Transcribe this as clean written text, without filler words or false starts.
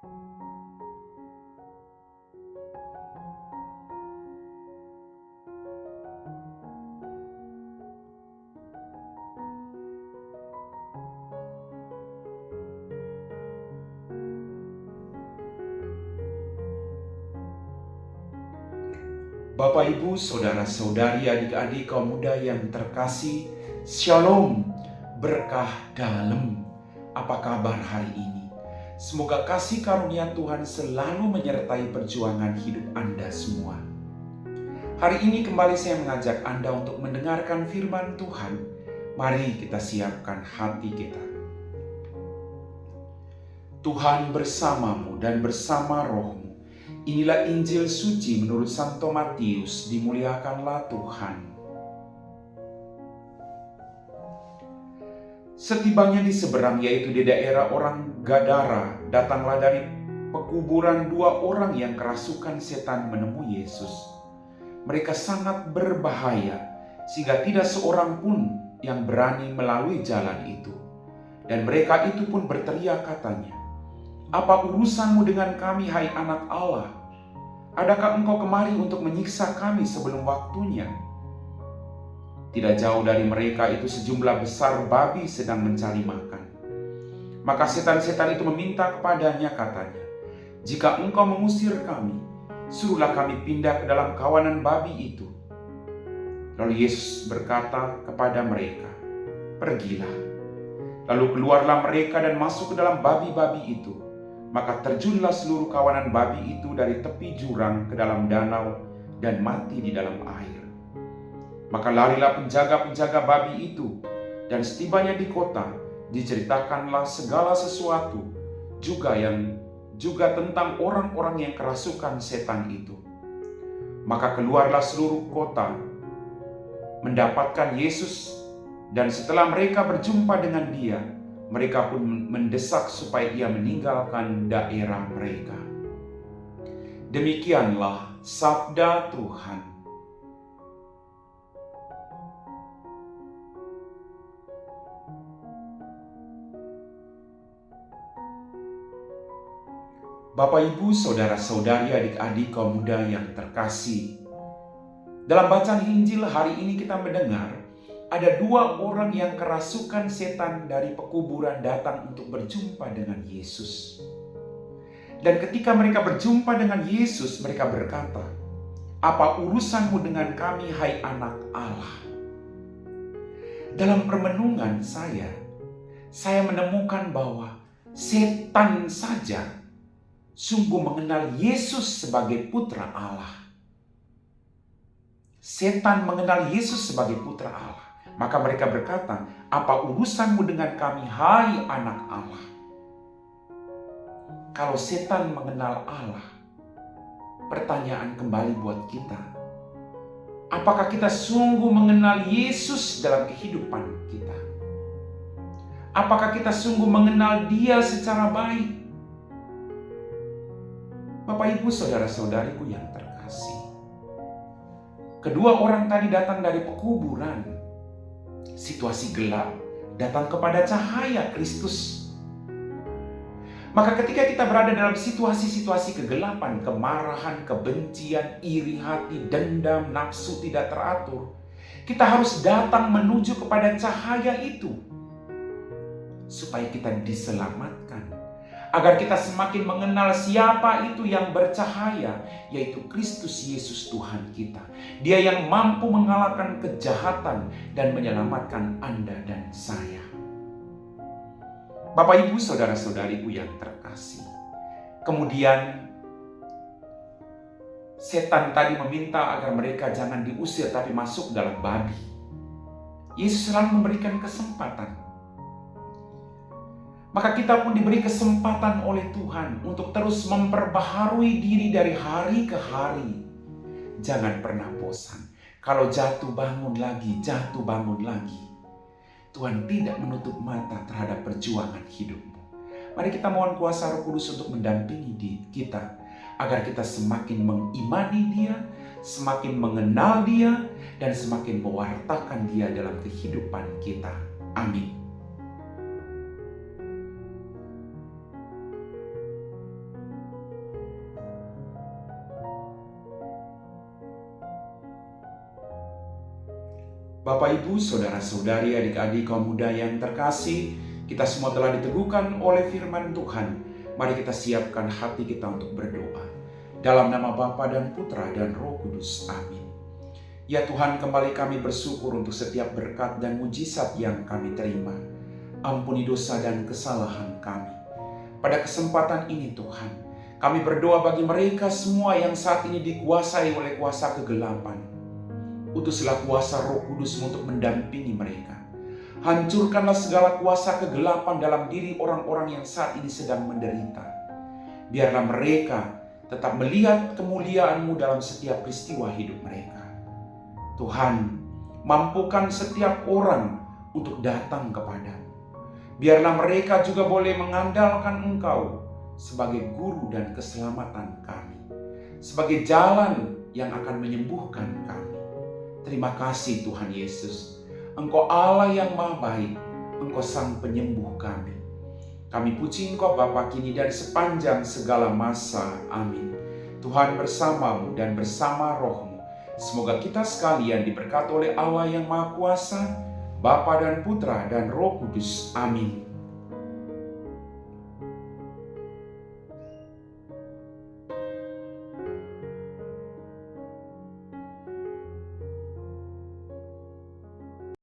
Bapak, Ibu, Saudara-saudari, adik-adik kaum muda yang terkasih, Shalom, berkah dalam. Apa kabar hari ini? Semoga kasih karunia Tuhan selalu menyertai perjuangan hidup Anda semua. Hari ini kembali saya mengajak Anda untuk mendengarkan firman Tuhan. Mari kita siapkan hati kita. Tuhan bersamamu dan bersama rohmu. Inilah Injil suci menurut Santo Matius, dimuliakanlah Tuhan. Setibanya di seberang, yaitu di daerah orang Gadara, datanglah dari pekuburan dua orang yang kerasukan setan menemui Yesus. Mereka sangat berbahaya, sehingga tidak seorang pun yang berani melalui jalan itu. Dan mereka itu pun berteriak katanya, "Apa urusanmu dengan kami, hai anak Allah? Adakah engkau kemari untuk menyiksa kami sebelum waktunya?" Tidak jauh dari mereka itu sejumlah besar babi sedang mencari makan. Maka setan-setan itu meminta kepadanya katanya, "Jika engkau mengusir kami, suruhlah kami pindah ke dalam kawanan babi itu." Lalu Yesus berkata kepada mereka, "Pergilah." Lalu keluarlah mereka dan masuk ke dalam babi-babi itu. Maka terjunlah seluruh kawanan babi itu dari tepi jurang ke dalam danau dan mati di dalam air. Maka larilah penjaga-penjaga babi itu, dan setibanya di kota, diceritakanlah segala sesuatu juga tentang orang-orang yang kerasukan setan itu. Maka keluarlah seluruh kota mendapatkan Yesus, dan setelah mereka berjumpa dengan Dia, mereka pun mendesak supaya Ia meninggalkan daerah mereka. Demikianlah sabda Tuhan. Bapak, Ibu, Saudara-saudari, adik-adik kaum muda yang terkasih, dalam bacaan Injil hari ini kita mendengar ada dua orang yang kerasukan setan dari pekuburan datang untuk berjumpa dengan Yesus. Dan ketika mereka berjumpa dengan Yesus, mereka berkata, "Apa urusanmu dengan kami, hai anak Allah?" Dalam permenungan saya menemukan bahwa setan saja sungguh mengenal Yesus sebagai putra Allah. Setan mengenal Yesus sebagai putra Allah. Maka mereka berkata, "Apa urusanmu dengan kami, hai anak Allah?" Kalau setan mengenal Allah, pertanyaan kembali buat kita, apakah kita sungguh mengenal Yesus dalam kehidupan kita? Apakah kita sungguh mengenal Dia secara baik? Bapak, Ibu, Saudara-saudariku yang terkasih, kedua orang tadi datang dari pekuburan. Situasi gelap, datang kepada cahaya Kristus. Maka ketika kita berada dalam situasi-situasi kegelapan, kemarahan, kebencian, iri hati, dendam, nafsu tidak teratur, kita harus datang menuju kepada cahaya itu supaya kita diselamatkan. Agar kita semakin mengenal siapa itu yang bercahaya, yaitu Kristus Yesus Tuhan kita. Dia yang mampu mengalahkan kejahatan dan menyelamatkan Anda dan saya. Bapak, Ibu, Saudara-saudariku yang terkasih. Kemudian setan tadi meminta agar mereka jangan diusir tapi masuk dalam babi. Yesus selalu memberikan kesempatan. Maka kita pun diberi kesempatan oleh Tuhan untuk terus memperbaharui diri dari hari ke hari. Jangan pernah bosan. Kalau jatuh bangun lagi, jatuh bangun lagi. Tuhan tidak menutup mata terhadap perjuangan hidupmu. Mari kita mohon kuasa Roh Kudus untuk mendampingi kita, agar kita semakin mengimani Dia, semakin mengenal Dia, dan semakin mewartakan Dia dalam kehidupan kita. Amin. Bapak, Ibu, saudara-saudari, adik-adik kaum muda yang terkasih, kita semua telah diteguhkan oleh firman Tuhan. Mari kita siapkan hati kita untuk berdoa. Dalam nama Bapa dan Putra dan Roh Kudus. Amin. Ya Tuhan, kembali kami bersyukur untuk setiap berkat dan mujizat yang kami terima. Ampuni dosa dan kesalahan kami. Pada kesempatan ini Tuhan, kami berdoa bagi mereka semua yang saat ini dikuasai oleh kuasa kegelapan. Utuslah kuasa Roh Kudus untuk mendampingi mereka. Hancurkanlah segala kuasa kegelapan dalam diri orang-orang yang saat ini sedang menderita. Biarlah mereka tetap melihat kemuliaan-Mu dalam setiap peristiwa hidup mereka. Tuhan, mampukan setiap orang untuk datang kepadamu. Biarlah mereka juga boleh mengandalkan Engkau sebagai guru dan keselamatan kami, sebagai jalan yang akan menyembuhkan kami. Terima kasih Tuhan Yesus. Engkau Allah yang Maha Baik. Engkau Sang Penyembuh kami. Kami puji Engkau Bapa kini dan sepanjang segala masa. Amin. Tuhan bersamamu dan bersama rohmu. Semoga kita sekalian diberkati oleh Allah yang Maha Kuasa, Bapa dan Putra dan Roh Kudus. Amin.